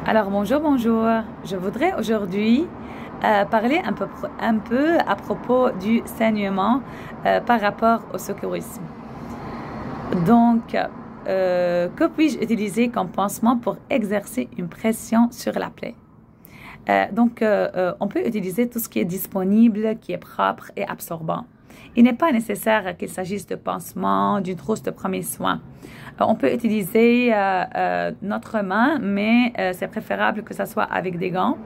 Alors bonjour. Je voudrais aujourd'hui parler un peu à propos du saignement par rapport au secourisme. Donc, que puis-je utiliser comme pansement pour exercer une pression sur la plaie? On peut utiliser tout ce qui est disponible, qui est propre et absorbant. Il n'est pas nécessaire qu'il s'agisse de pansement, d'une trousse de premiers soins. On peut utiliser notre main, mais c'est préférable que ça soit avec des gants,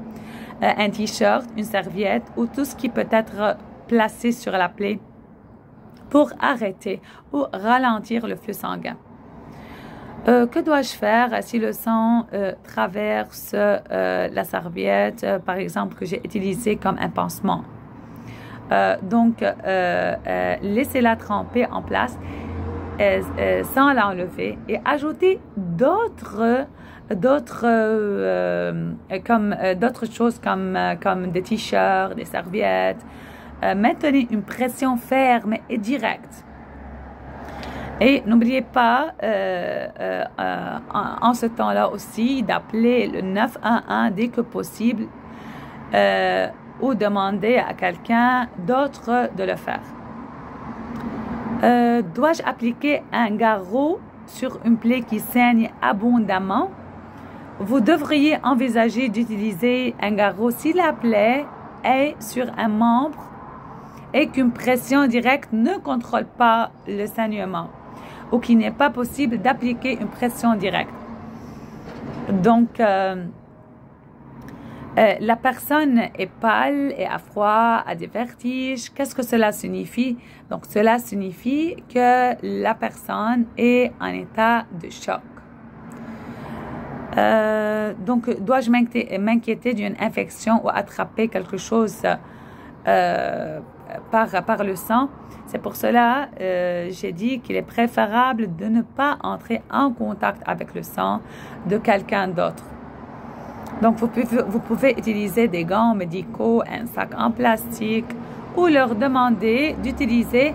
un t-shirt, une serviette ou tout ce qui peut être placé sur la plaie pour arrêter ou ralentir le flux sanguin. Que dois-je faire si le sang traverse la serviette, par exemple, que j'ai utilisée comme un pansement? Laissez-la tremper en place sans l'enlever et ajouter d'autres choses comme des t-shirts, des serviettes. Maintenez une pression ferme et directe. Et n'oubliez pas, en ce temps-là aussi, d'appeler le 911 dès que possible ou demander à quelqu'un d'autre de le faire. Dois-je appliquer un garrot sur une plaie qui saigne abondamment? Vous devriez envisager d'utiliser un garrot si la plaie est sur un membre et qu'une pression directe ne contrôle pas le saignement ou qu'il n'est pas possible d'appliquer une pression directe. Donc, la personne est pâle et a froid, a des vertiges. Qu'est-ce que cela signifie? Donc, cela signifie que la personne est en état de choc. Dois-je m'inquiéter d'une infection ou attraper quelque chose par le sang? C'est pour cela j'ai dit qu'il est préférable de ne pas entrer en contact avec le sang de quelqu'un d'autre. Donc, vous pouvez utiliser des gants médicaux, un sac en plastique ou leur demander d'utiliser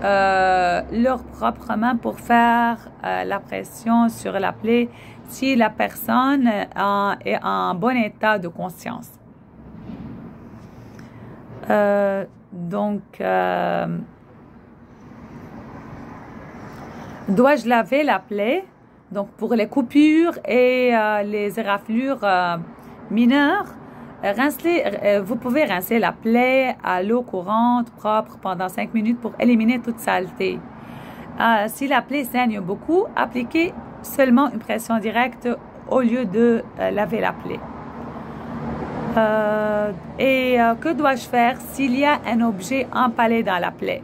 leurs propres mains pour faire la pression sur la plaie si la personne est en bon état de conscience. Dois-je laver la plaie? Donc, pour les coupures et les éraflures mineures, vous pouvez rincer la plaie à l'eau courante, propre, pendant 5 minutes pour éliminer toute saleté. Si la plaie saigne beaucoup, appliquez seulement une pression directe au lieu de laver la plaie. Que dois-je faire s'il y a un objet empalé dans la plaie?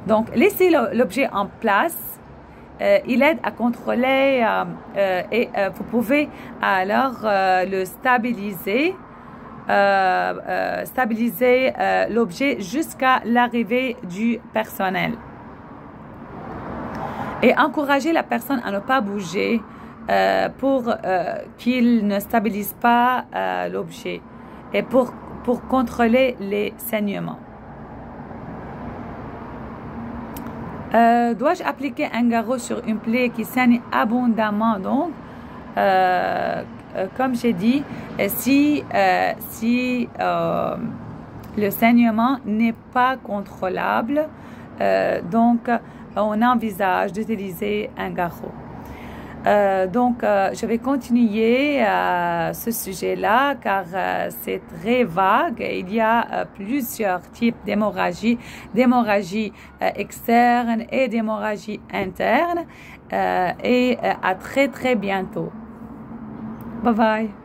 Donc, laissez l'objet en place. Il aide à contrôler et vous pouvez alors le stabiliser l'objet jusqu'à l'arrivée du personnel. Et encourager la personne à ne pas bouger pour qu'il ne stabilise pas l'objet et pour contrôler les saignements. Dois-je appliquer un garrot sur une plaie qui saigne abondamment? Donc, comme j'ai dit, si le saignement n'est pas contrôlable, on envisage d'utiliser un garrot. Je vais continuer ce sujet-là car c'est très vague. Il y a plusieurs types d'hémorragie externe et d'hémorragie interne. À très très bientôt. Bye bye.